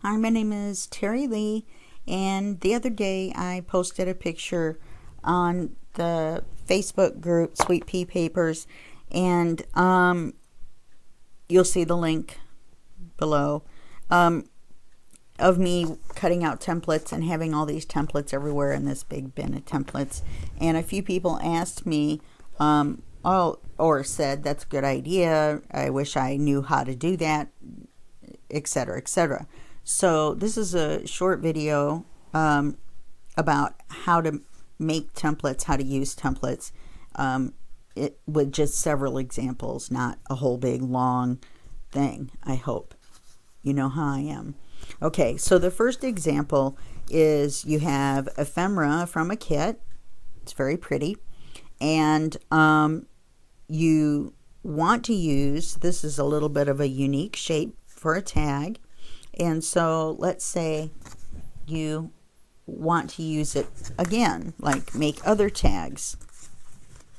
Hi, my name is Terry Lee, and the other day I posted a picture on the Facebook group Sweet Pea Papers, and you'll see the link below of me cutting out templates and having all these templates everywhere in this big bin of templates. And a few people asked me, or said, that's a good idea, I wish I knew how to do that, etc., etc. So this is a short video about how to make templates, how to use templates, with just several examples, not a whole big long thing. I hope you know how I am. Okay, so the first example is you have Ephemera from a kit. It's very pretty, and you want to use, this is a little bit of a unique shape for a tag. And so let's say you want to use it again, like make other tags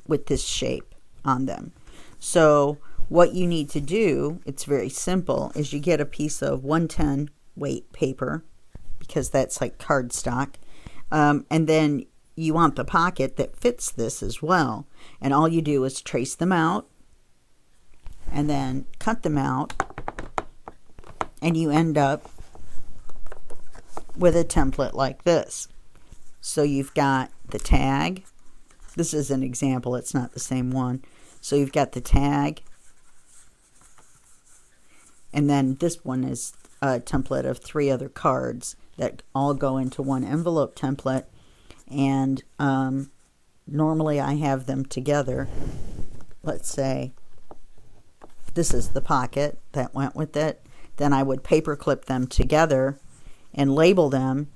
with this shape on them. So what you need to do, it's very simple, is you get a piece of 110 weight paper, because that's like cardstock, and then you want the pocket that fits this as well. And all you do is trace them out and then cut them out, and you end up with a template like this. So you've got the tag. This is an example, it's not the same one. So you've got the tag, and then this one is a template of 3 other cards that all go into one envelope template. And normally I have them together. Let's say this is the pocket that went with it. Then I would paper clip them together and label them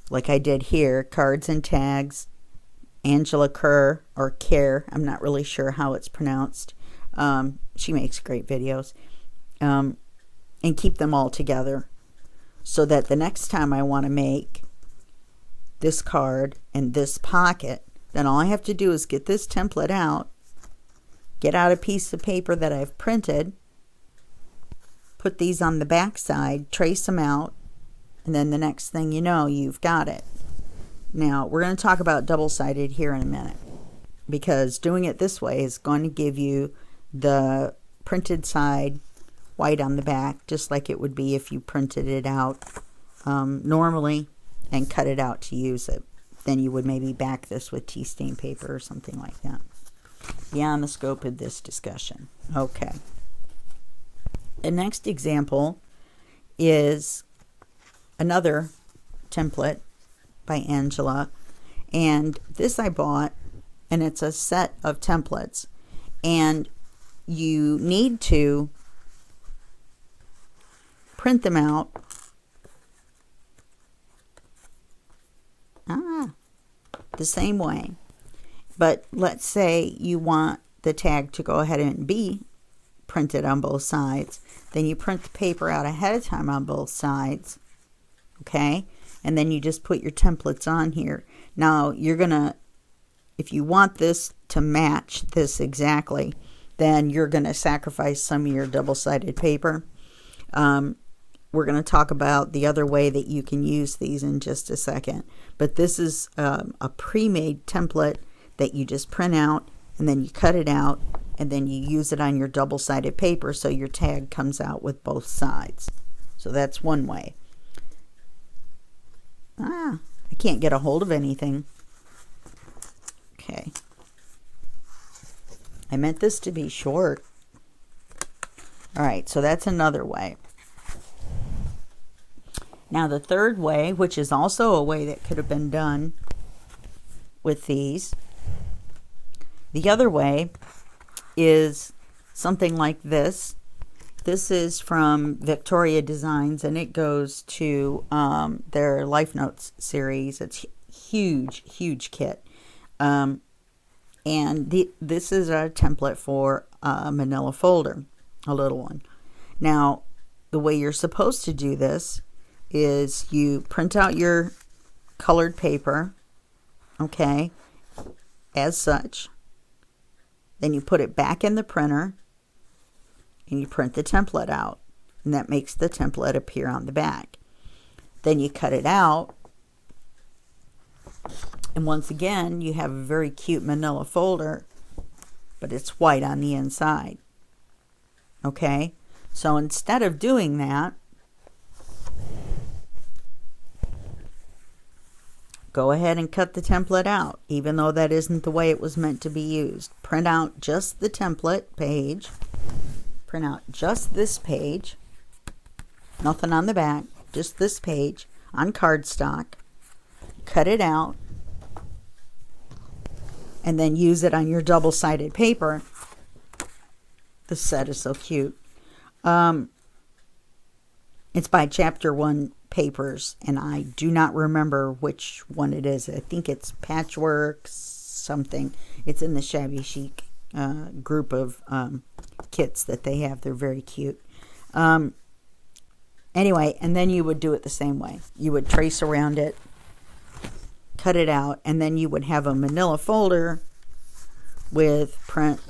like I did here, cards and tags, Angela Kerr, or Care, I'm not really sure how it's pronounced. She makes great videos. And keep them all together so that the next time I want to make this card and this pocket, then all I have to do is get this template out, get out a piece of paper that I've printed, put these on the back side, trace them out, and then the next thing you know, you've got it. Now, we're going to talk about double-sided here in a minute, because doing it this way is going to give you the printed side white on the back, just like it would be if you printed it out normally and cut it out to use it. Then you would maybe back this with tea stain paper or something like that. Beyond the scope of this discussion. Okay. The next example is another template by Angela, and this I bought, and it's a set of templates, and you need to print them out the same way. But let's say you want the tag to go ahead and be printed on both sides. Then you print the paper out ahead of time on both sides, okay? And then you just put your templates on here. Now you're gonna, if you want this to match this exactly, then you're gonna sacrifice some of your double-sided paper. We're going to talk about the other way that you can use these in just a second. But this is a pre-made template that you just print out, and then you cut it out, and then you use it on your double-sided paper so your tag comes out with both sides. So that's one way. I can't get a hold of anything. Okay. I meant this to be short. All right, so that's another way. Now the third way, which is also a way that could have been done with these, the other way is something like this. This is from Victoria Designs, and it goes to their Life Notes series. It's huge, huge kit. And this is a template for a manila folder, a little one. Now, the way you're supposed to do this is you print out your colored paper, okay, as such. Then you put it back in the printer and you print the template out. and that makes the template appear on the back. Then you cut it out, and once again you have a very cute manila folder, but it's white on the inside. Okay, so instead of doing that, go ahead and cut the template out, even though that isn't the way it was meant to be used. Print out just the template page. Print out just this page. Nothing on the back, just this page on cardstock. Cut it out. And then use it on your double-sided paper. This set is so cute. It's by Chapter 1 Papers, and I do not remember which one it is. I think it's Patchwork something. It's in the Shabby Chic group of kits that they have. They're very cute. Anyway, and then you would do it the same way. You would trace around it, cut it out, and then you would have a manila folder with print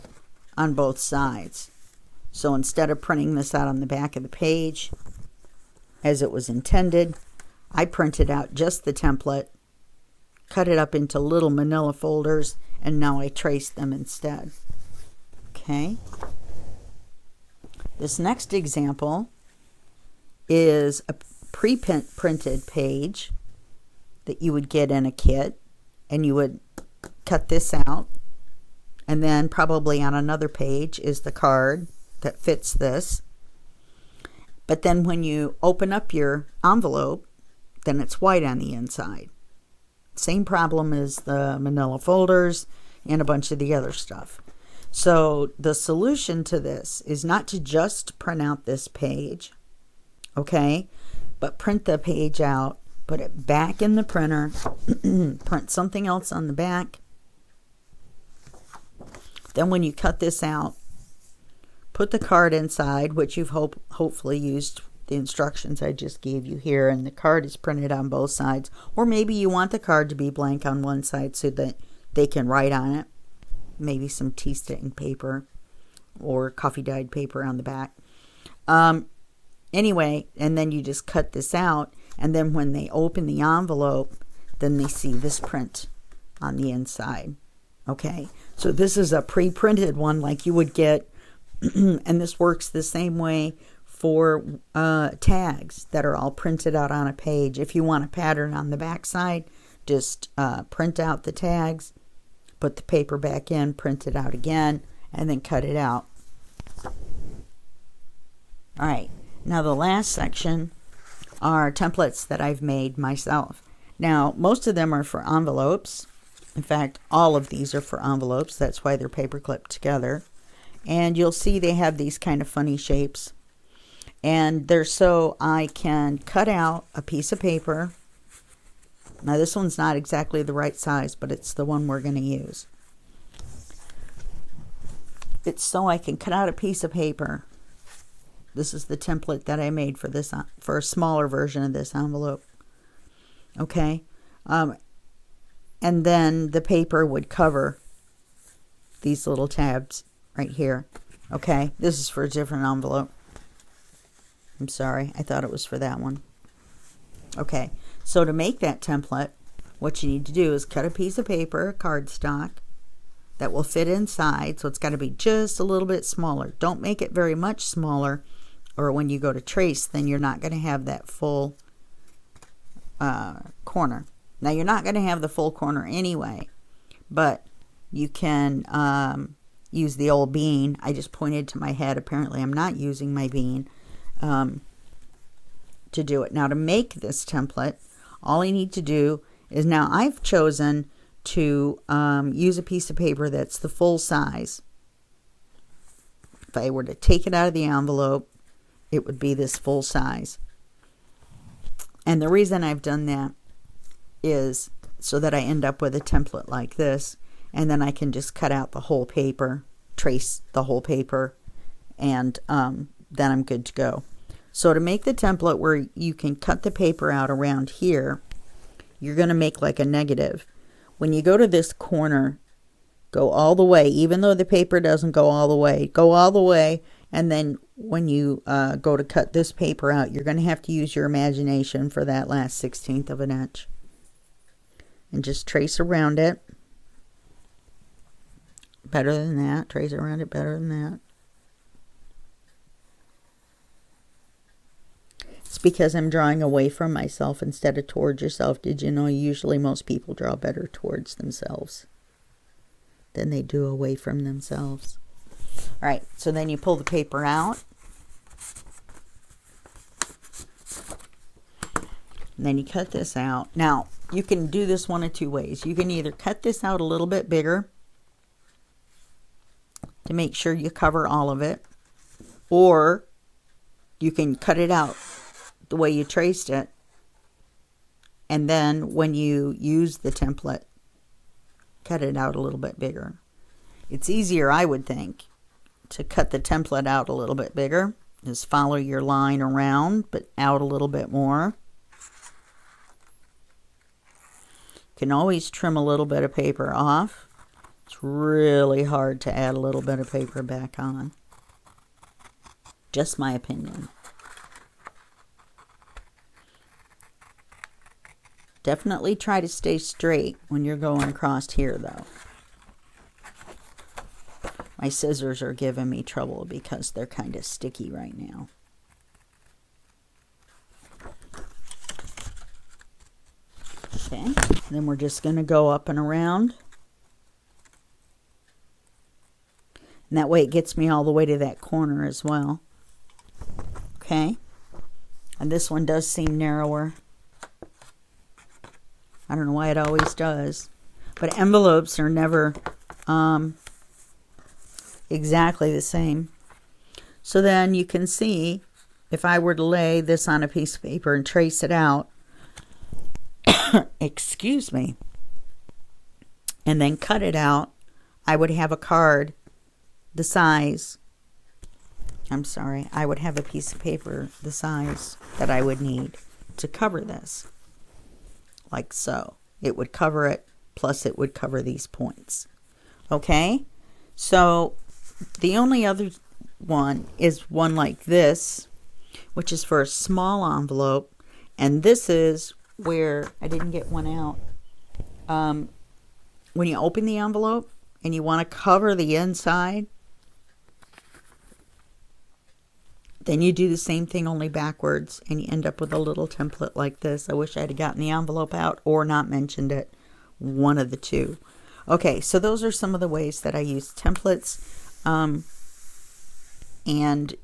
on both sides. So instead of printing this out on the back of the page as it was intended, I printed out just the template, cut it up into little manila folders, and now I traced them instead. Okay. This next example is a pre-printed page that you would get in a kit, and you would cut this out, and then probably on another page is the card that fits this. But then when you open up your envelope, then it's white on the inside. Same problem as the manila folders and a bunch of the other stuff. So the solution to this is not to just print out this page, okay, but print the page out, put it back in the printer, print something else on the back. Then when you cut this out, put the card inside, which you've hopefully used the instructions I just gave you here, and the card is printed on both sides. Or maybe you want the card to be blank on one side so that they can write on it. Maybe some tea stain paper or coffee dyed paper on the back. Anyway, and then you just cut this out, and then when they open the envelope, then they see this print on the inside. Okay, so this is a pre-printed one like you would get, and this works the same way for tags that are all printed out on a page. If you want a pattern on the back side, just print out the tags, put the paper back in, print it out again, and then cut it out. All right, now the last section are templates that I've made myself. Now, most of them are for envelopes. In fact, all of these are for envelopes. That's why they're paper clipped together. And you'll see they have these kind of funny shapes. And they're so I can cut out a piece of paper. Now, this one's not exactly the right size, but it's the one we're going to use. It's so I can cut out a piece of paper. This is the template that I made for this, for a smaller version of this envelope. Okay. And then the paper would cover these little tabs right here. Okay. This is for a different envelope. I'm sorry. I thought it was for that one. Okay. So to make that template, what you need to do is cut a piece of paper, cardstock, that will fit inside. So it's got to be just a little bit smaller. Don't make it very much smaller, or when you go to trace, then you're not going to have that full corner. Now, you're not going to have the full corner anyway, but you can use the old bean. I just pointed to my head. Apparently, I'm not using my bean to do it. Now, to make this template, all I need to do is, now I've chosen to use a piece of paper that's the full size. If I were to take it out of the envelope, it would be this full size. And the reason I've done that is so that I end up with a template like this, and then I can just cut out the whole paper, trace the whole paper, and then I'm good to go. So to make the template where you can cut the paper out around here, you're going to make like a negative. When you go to this corner, go all the way, even though the paper doesn't go all the way, and then when you go to cut this paper out, you're going to have to use your imagination for that last 1/16 of an inch. And just trace around it. Better than that. Trace around it better than that. It's because I'm drawing away from myself instead of towards yourself. Did you know usually most people draw better towards themselves than they do away from themselves? All right, so then you pull the paper out. And then you cut this out. Now, you can do this one of two ways. You can either cut this out a little bit bigger to make sure you cover all of it, or you can cut it out the way you traced it, and then when you use the template, cut it out a little bit bigger. It's easier, I would think, to cut the template out a little bit bigger. Just follow your line around, but out a little bit more. You can always trim a little bit of paper off. It's really hard to add a little bit of paper back on. Just my opinion. Definitely try to stay straight when you're going across here, though. My scissors are giving me trouble because they're kind of sticky right now. Okay, then we're just going to go up and around. And that way it gets me all the way to that corner as well. Okay, and this one does seem narrower. I don't know why it always does. But envelopes are never exactly the same. So then you can see, if I were to lay this on a piece of paper and trace it out, excuse me, and then cut it out, I would have a card the size, I would have a piece of paper the size that I would need to cover this. Like so. It would cover it, plus it would cover these points. Okay? So the only other one is one like this, which is for a small envelope. And this is where I didn't get one out. When you open the envelope and you want to cover the inside, then you do the same thing, only backwards, and you end up with a little template like this. I wish I had gotten the envelope out or not mentioned it. One of the two. Okay, so those are some of the ways that I use templates. And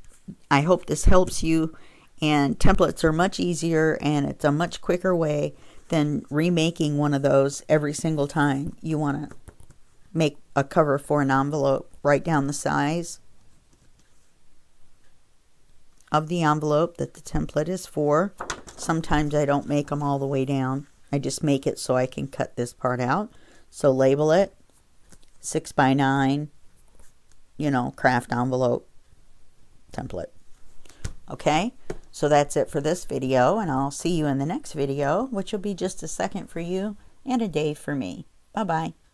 I hope this helps you. And templates are much easier, and it's a much quicker way than remaking one of those every single time you want to make a cover for an envelope. Write down the size of the envelope that the template is for. Sometimes I don't make them all the way down. I just make it so I can cut this part out. So label it 6x9, craft envelope template. Okay, so that's it for this video, and I'll see you in the next video, which will be just a second for you and a day for me. Bye-bye.